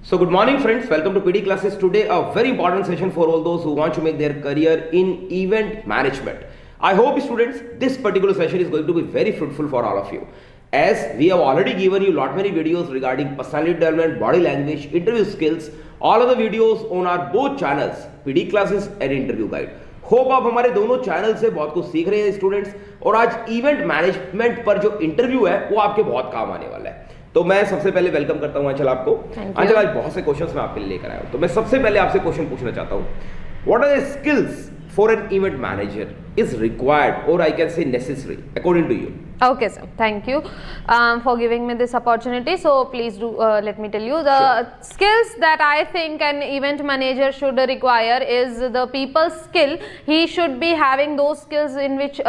So good morning friends, welcome to PD classes. Today a very important session for all those who want to make their career in event management. I hope students this particular session is going to be very fruitful for all of you. As we have already given you lot many videos regarding personality development, body language, interview skills, all of the videos on our both channels, PD classes and interview guide. Hope आप हमारे दोनों channel से बहुत कुछ सीख रहे हैं students, और आज इवेंट मैनेजमेंट पर जो इंटरव्यू है वो आपके बहुत काम आने वाला है. तो मैं सबसे पहले वेलकम करता हूं अंचल आपको. अंचल आज बहुत से क्वेश्चंस मैं आपके लिए लेकर आया हूं, तो मैं सबसे पहले आपसे क्वेश्चन पूछना चाहता हूं. What are the skills for an event manager is required और I can say necessary according to you? Okay, sir. Thank you for giving me this opportunity. So please do let me tell you the skills that I think an event manager should require is the people skill. He should be having those skills in which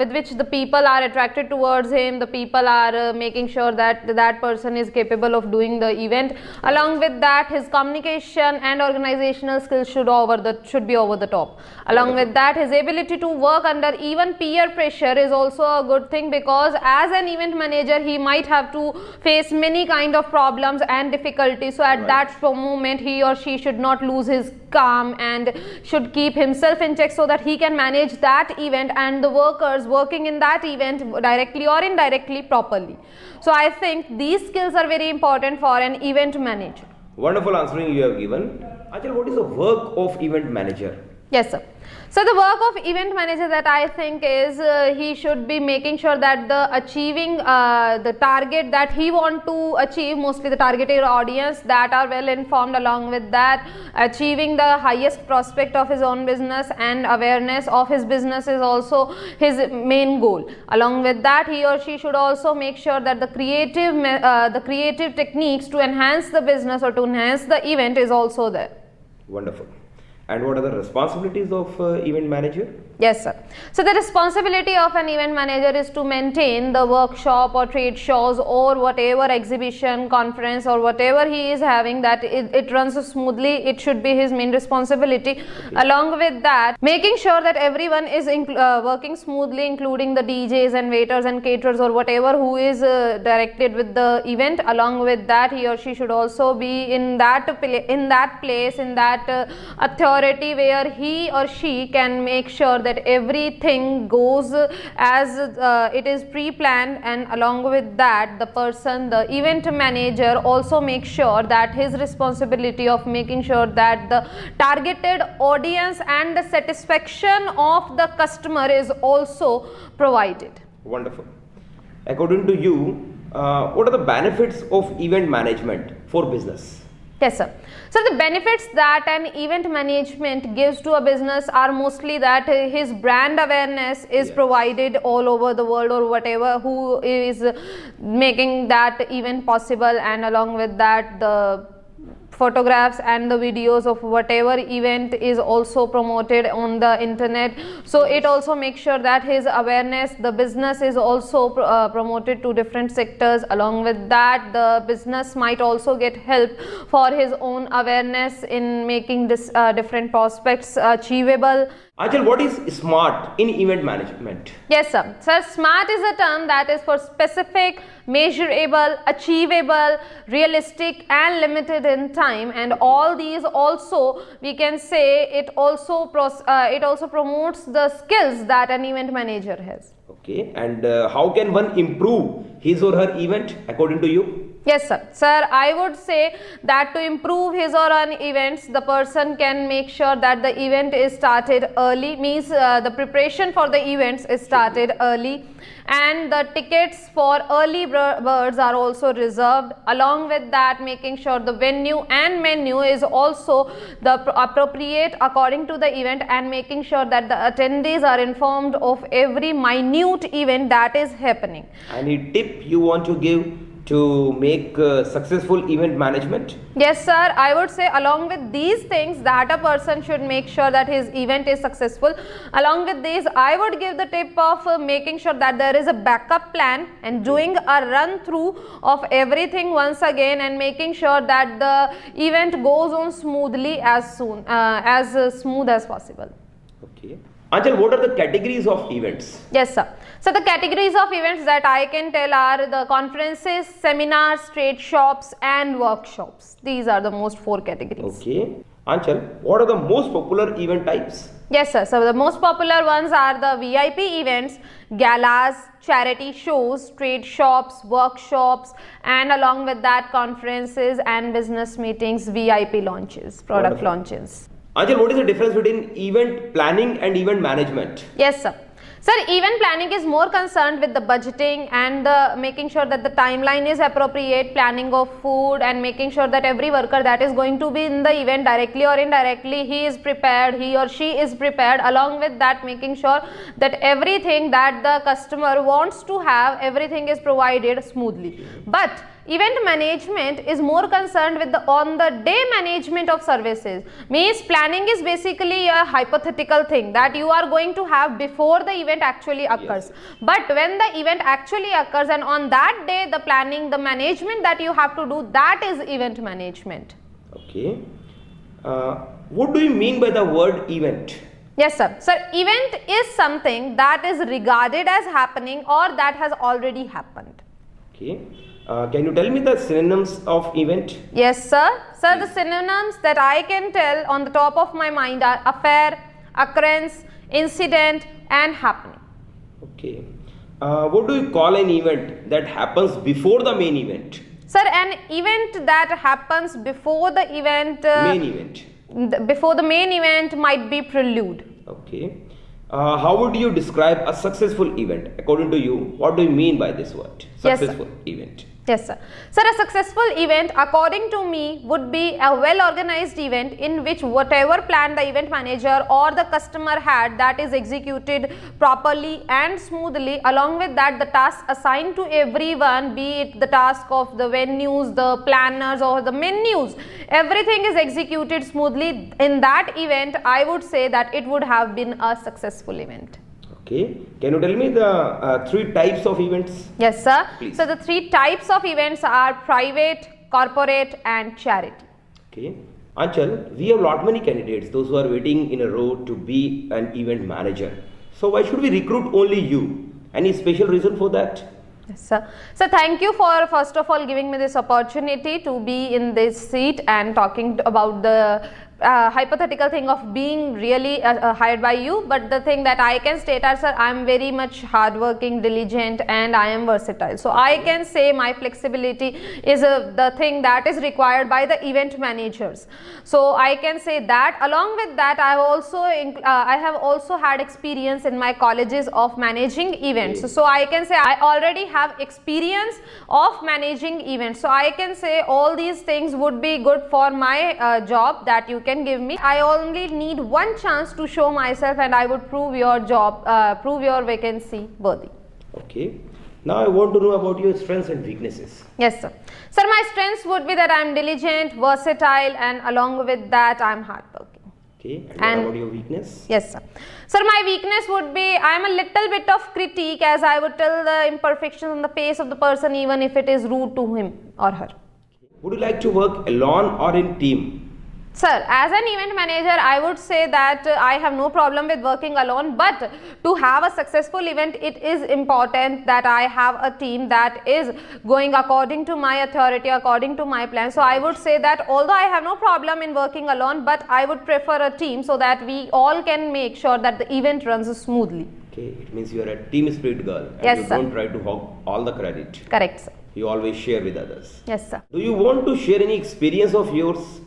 with which the people are attracted towards him. The people are making sure that that person is capable of doing the event. Along with that, his communication and organizational skills should be over the top. Along with that, his ability to work under even peer pressure is also a good thing, because as an event manager he might have to face many kind of problems and difficulties. So at that moment he or she should not lose his calm and should keep himself in check so that he can manage that event and the workers working in that event directly or indirectly properly. So I think these skills are very important for an event manager. Wonderful answering you have given. Achal, what is the work of event manager? Yes, sir. So the work of event manager that I think is he should be making sure that the achieving the target that he want to achieve, mostly the targeted audience that are well informed. Along with that, achieving the highest prospect of his own business and awareness of his business is also his main goal. Along with that, he or she should also make sure that the creative techniques to enhance the business or to enhance the event is also there. Wonderful. And what are the responsibilities of event manager? Yes, sir. So the responsibility of an event manager is to maintain the workshop or trade shows or whatever exhibition, conference or whatever he is having, that it runs smoothly. It should be his main responsibility. Okay. Along with that, making sure that everyone is working smoothly, including the DJs and waiters and caterers or whatever who is directed with the event. Along with that, he or she should also be in that place, in that authority where he or she can make sure that everything goes as it is pre-planned, and along with that the event manager also makes sure that his responsibility of making sure that the targeted audience and the satisfaction of the customer is also provided. Wonderful. According to you, what are the benefits of event management for business? Yes, sir. So the benefits that an event management gives to a business are mostly that his brand awareness is provided all over the world, or whatever who is making that event possible, and along with that the photographs and the videos of whatever event is also promoted on the internet. So it also makes sure that his awareness, the business is also promoted to different sectors. Along with that, the business might also get help for his own awareness in making this different prospects achievable. Achal, what is SMART in event management? Yes, sir. So SMART is a term that is for specific, measurable, achievable, realistic and limited in time, and all these also we can say it also promotes the skills that an event manager has. Okay, and how can one improve his or her event according to you? Yes, sir. Sir, I would say that to improve his or her events, the person can make sure that the event is started early, means the preparation for the events is started early, and the tickets for early birds are also reserved. Along with that, making sure the venue and menu is also the appropriate according to the event, and making sure that the attendees are informed of every minute event that is happening. Any tip you want to give to make successful event management? Yes, sir. I would say along with these things that a person should make sure that his event is successful. Along with these, I would give the tip of making sure that there is a backup plan and doing a run through of everything once again, and making sure that the event goes on smoothly as smooth as possible. Okay. Anchal, what are the categories of events? Yes, sir. So the categories of events that I can tell are the conferences, seminars, trade shops and workshops. These are the most 4 categories. Okay. Anchal, what are the most popular event types? Yes sir, so the most popular ones are the VIP events, galas, charity shows, trade shops, workshops, and along with that conferences and business meetings, VIP launches, product launches. Anchal, what is the difference between event planning and event management? Yes sir. Sir, event planning is more concerned with the budgeting and the making sure that the timeline is appropriate, planning of food and making sure that every worker that is going to be in the event directly or indirectly, he is prepared, he or she is prepared. Along with that, making sure that everything that the customer wants to have, everything is provided smoothly. But event management is more concerned with the on the day management of services. Means planning is basically a hypothetical thing that you are going to have before the event actually occurs. Yes. But when the event actually occurs and on that day the planning, the management that you have to do, that is event management. Okay. What do you mean by the word event? Yes sir. Sir, event is something that is regarded as happening or that has already happened. Okay. Can you tell me the synonyms of event? Yes sir. Sir, the synonyms that I can tell on the top of my mind are affair, occurrence, incident and happening. Okay. What do you call an event that happens before the main event? Sir, an event that happens before the event, main event. Before the main event might be prelude. Okay. How would you describe a successful event? According to you, what do you mean by this word? Successful event. Yes sir. Sir, a successful event according to me would be a well organized event in which whatever plan the event manager or the customer had, that is executed properly and smoothly. Along with that, the tasks assigned to everyone, be it the task of the venues, the planners or the menus, everything is executed smoothly. In that event, I would say that it would have been a successful event. Okay. Can you tell me the 3 types of events? Yes sir. Please. So the 3 types of events are private, corporate and charity. Okay. Anchal, we have lot many candidates, those who are waiting in a row to be an event manager. So why should we recruit only you? Any special reason for that? Yes sir. So thank you for first of all giving me this opportunity to be in this seat and talking about the hypothetical thing of being really hired by you. But the thing that I can state is, sir, I am very much hardworking, diligent and I am versatile. So I can say my flexibility is the thing that is required by the event managers. So I can say that. Along with that, I have also had experience in my colleges of managing events. So I can say I already have experience of managing events. So I can say all these things would be good for my job that you can give me. I only need one chance to show myself and I would prove your job, prove your vacancy worthy. Okay. Now I want to know about your strengths and weaknesses. Yes sir. Sir, my strengths would be that I am diligent, versatile and along with that I am hardworking. Okay. And what about your weakness? Yes sir. Sir, my weakness would be I am a little bit of critique, as I would tell the imperfections on the face of the person even if it is rude to him or her. Would you like to work alone or in team? Sir, as an event manager, I would say that I have no problem with working alone, but to have a successful event, it is important that I have a team that is going according to my authority, according to my plan. So I would say that although I have no problem in working alone, but I would prefer a team so that we all can make sure that the event runs smoothly. Okay, it means you are a team spirit girl. And yes, you sir. Don't try to hog all the credit. Correct, sir. You always share with others. Yes, sir. Do you want to share any experience of yours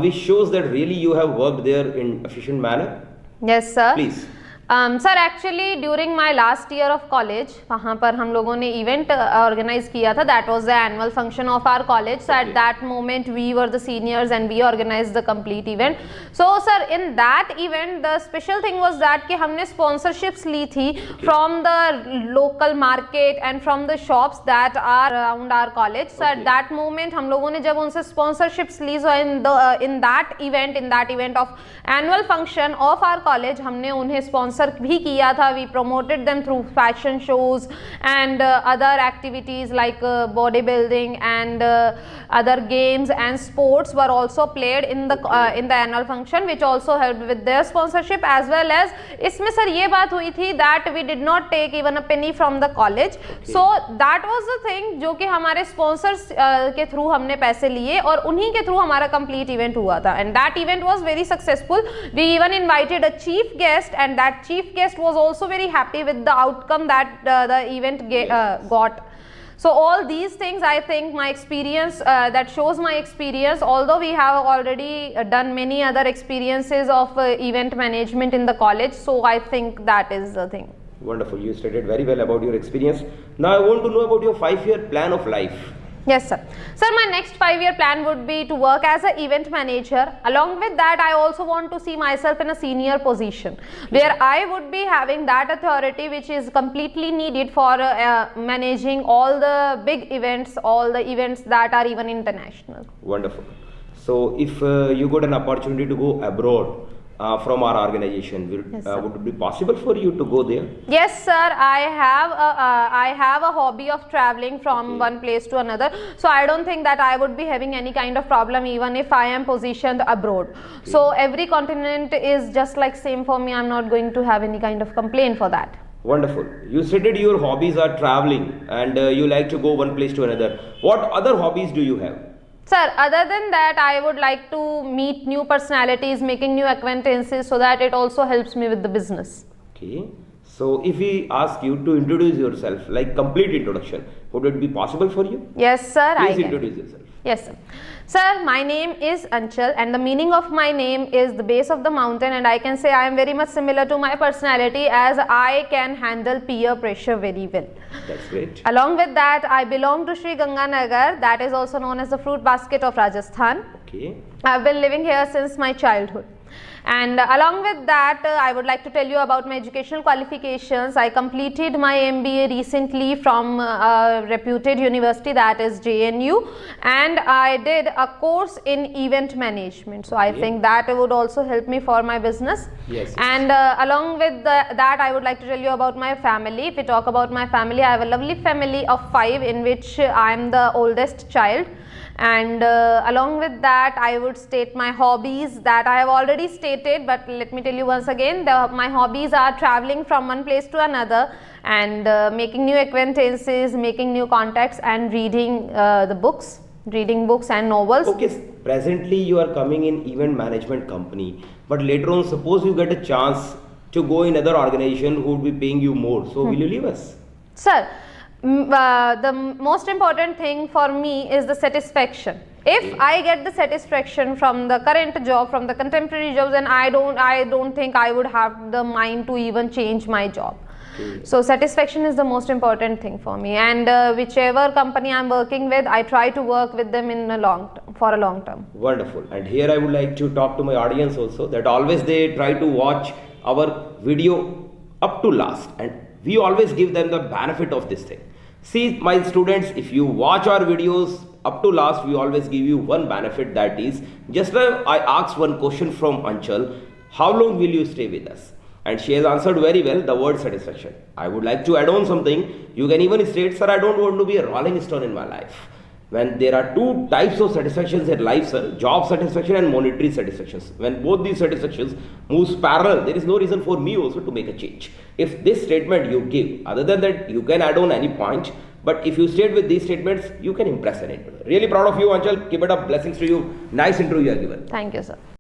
which shows that really you have worked there in efficient manner? Yes sir. Please. Sir, actually during my last year of college, वहाँ पर हम लोगों ने event organize किया था. That was the annual function of our college. So at that moment we were the seniors and we organized the complete event. So sir, in that event the special thing was that कि हमने sponsorships ली थी from the local market and from the shops that are around our college. So at that moment हम लोगों ने जब उनसे sponsorships Lee, so in that event of annual function of our college हमने उन्हें sponsor sponsor भी किया था. We promoted them through fashion shows and other activities like bodybuilding and other games and sports were also played in the annual function, which also helped with their sponsorship. As well as इसमें sir ये बात हुई थी that we did not take even a penny from the college. So that was the thing जो कि हमारे sponsors के through हमने पैसे लिए और उन्हीं के through हमारा complete event हुआ था, and that event was very successful. We even invited a chief guest, and that chief guest was also very happy with the outcome that the event got. So all these things, I think my experience, that shows my experience, although we have already done many other experiences of event management in the college, so I think that is the thing. Wonderful, you stated very well about your experience. Now I want to know about your 5-year plan of life. Yes sir. Sir, my next 5-year plan would be to work as an event manager. Along with that, I also want to see myself in a senior position where I would be having that authority which is completely needed for managing all the big events, all the events that are even international. Wonderful. So if you got an opportunity to go abroad from our organization, would it be possible for you to go there? Yes sir, I have a hobby of traveling from one place to another, so I don't think that I would be having any kind of problem even if I am positioned abroad. So every continent is just like same for me. I'm not going to have any kind of complaint for that. Wonderful. You stated your hobbies are traveling and you like to go one place to another. What other hobbies do you have? Sir, other than that, I would like to meet new personalities, making new acquaintances, so that it also helps me with the business. Okay. So if we ask you to introduce yourself, like complete introduction, would it be possible for you? Yes sir. Please introduce yourself. Yes sir. Sir, my name is Anchal and the meaning of my name is the base of the mountain, and I can say I am very much similar to my personality as I can handle peer pressure very well. That's great. Along with that, I belong to Sri Ganganagar, that is also known as the fruit basket of Rajasthan. Okay. I have been living here since my childhood. And along with that, I would like to tell you about my educational qualifications. I completed my MBA recently from a reputed university, that is JNU, and I did a course in event management. So I think that would also help me for my business. Yes. And along with that, I would like to tell you about my family. If we talk about my family, I have a lovely family of 5 in which I am the oldest child. And along with that, I would state my hobbies that I have already stated, but let me tell you once again, my hobbies are traveling from one place to another and making new acquaintances, making new contacts, and reading reading books and novels. Okay, presently you are coming in event management company, but later on suppose you get a chance to go in another organization who would be paying you more, so will you leave us? Sir, the most important thing for me is the satisfaction. If I get the satisfaction from the current job, from the contemporary jobs, then I don't think I would have the mind to even change my job. So satisfaction is the most important thing for me, and whichever company I'm working with, I try to work with them in a for a long term. Wonderful. And here I would like to talk to my audience also, that always they try to watch our video up to last, and we always give them the benefit of this thing. See, my students, if you watch our videos up to last, we always give you one benefit, that is, just now I asked one question from Anchal, how long will you stay with us? And she has answered very well, the word satisfaction. I would like to add on something. You can even state, sir, I don't want to be a rolling stone in my life. When there are 2 types of satisfactions in life, sir, job satisfaction and monetary satisfactions. When both these satisfactions moves parallel, there is no reason for me also to make a change. If this statement you give, other than that, you can add on any point, but if you state with these statements, you can impress anyone. Really proud of you, Anchal. Keep it up. Blessings to you. Nice interview you have given. Thank you, sir.